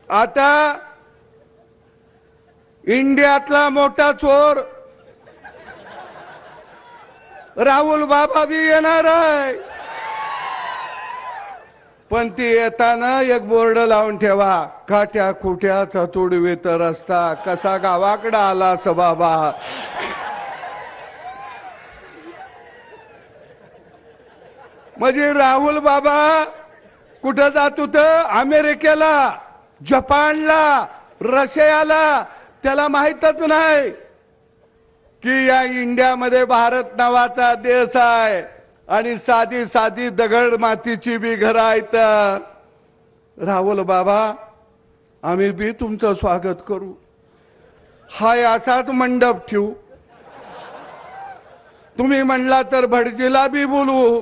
आता इंडियातला मोठा चोर राहुल बाबा भी येणार आहे, पण ती येताना एक बोर्ड लावून ठेवा, काट्या कुट्याचा तुडवीत रस्ता, कसा गावाकडे आलास बाबा. म्हणजे राहुल बाबा कुठं जात होत? अमेरिकेला, जपानला, रशियाला. त्याला माहीतच नाही की या इंडियामध्ये भारत नावाचा देश आहे आणि साधी साधी दगड मातीची बी घरं आहेत. राहुल बाबा, आम्ही बी तुमचं स्वागत करू, हाय असाच मंडप ठेवू, तुम्ही म्हणला तर भटजीला बी बोलवू,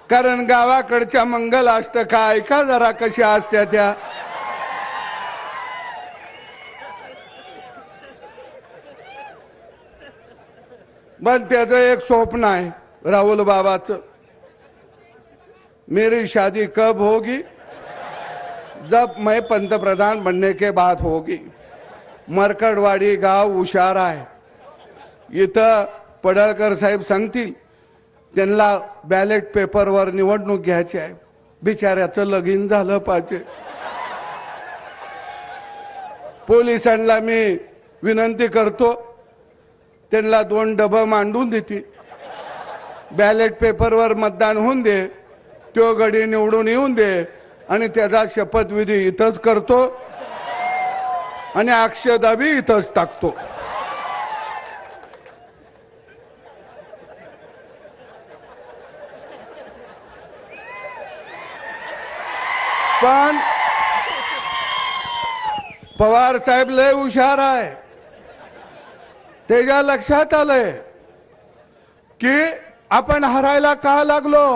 कारण गावाकडच्या मंगलाष्टका ऐका जरा कशा असत्या त्या. पण त्याचं एक स्वप्न आहे राहुल बाबाचं, मेरी शादी कब होगी? जब मैं पंतप्रधान बनने के बाद होगी. मरकडवाडी गाव हुशार आहे, इथं पडळकर साहेब सांगतील त्यांना बॅलेट पेपरवर निवडणूक घ्यायची आहे. बिचाऱ्याचं लगीन झालं पाहिजे. पोलिसांना मी विनंती करतो, त्यांना 2 डबं मांडून देते, बॅलेट पेपरवर मतदान होऊन दे, तो गडी निवडून येऊन दे आणि त्याचा शपथविधी इथंच करतो आणि अक्षता बी इथंच टाकतो. पण पवार साहेब लय हुशार आहे, त्याच्या लक्षात आलंय की आपण हरायला का लागलो,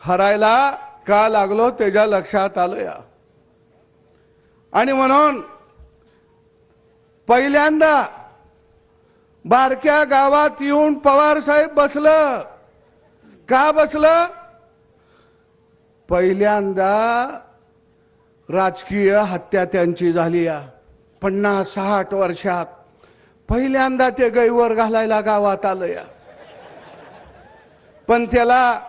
हरायला का लागलो त्याच्या लक्षात आलं. आणि म्हणून पहिल्यांदा बारक्या गावात येऊन पवार साहेब बसलं. का बसलं? पहिल्यांदा राजकीय हत्या त्यांची झाली या 50-60 वर्षात. पहिल्यांदा ते गैवर घालायला गावात आलं या. पण त्याला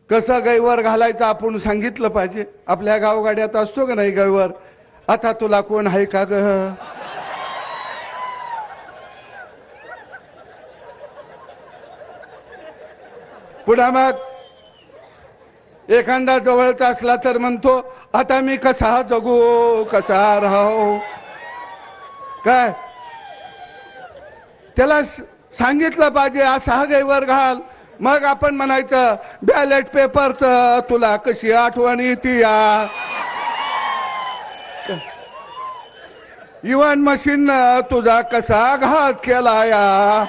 कसं गैवर घालायचं आपण सांगितलं पाहिजे. आपल्या गावगाड्यात असतो का नाही गैवर, आता तुला कोण आहे का ग, पुढे मग एखादा जवळचा असला तर म्हणतो आता मी कसा जगू, कसा राहू. काय त्याला सांगितलं पाहिजे असा गैवर घाल. मग आपण म्हणायचं बॅलेट पेपरचं तुला कशी आठवण येते या, इव्हन मशीन तुझा कसा घात केला या.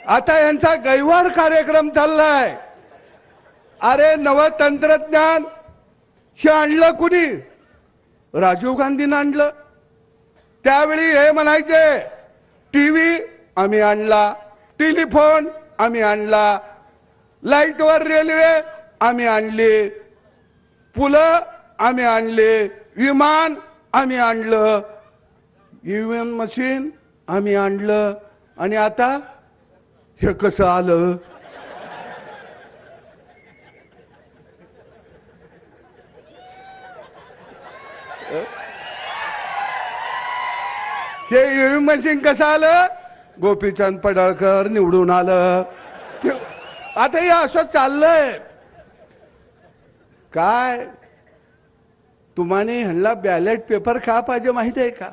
आता यांचा गैवार कार्यक्रम चाललाय. अरे नव तंत्रज्ञान हे आणलं कुणी? राजीव गांधीनं आणलं. त्यावेळी हे म्हणायचे टीव्ही आम्ही आणला, टेलिफोन आम्ही आणला, लाईटवर रेल्वे आम्ही आणली, पुलं आम्ही आणले, विमान आम्ही आणलं, ईव्हीएम मशीन आम्ही आणलं. आणि आता हे कसं आलं? हे ईव्हीएम मशीन कसं आलं? गोपीचंद पडळकर निवडून आलं. आता हे असं चाललंय. काय तुम्हाला ह्यांना बॅलेट पेपर का पाहिजे माहिती आहे का?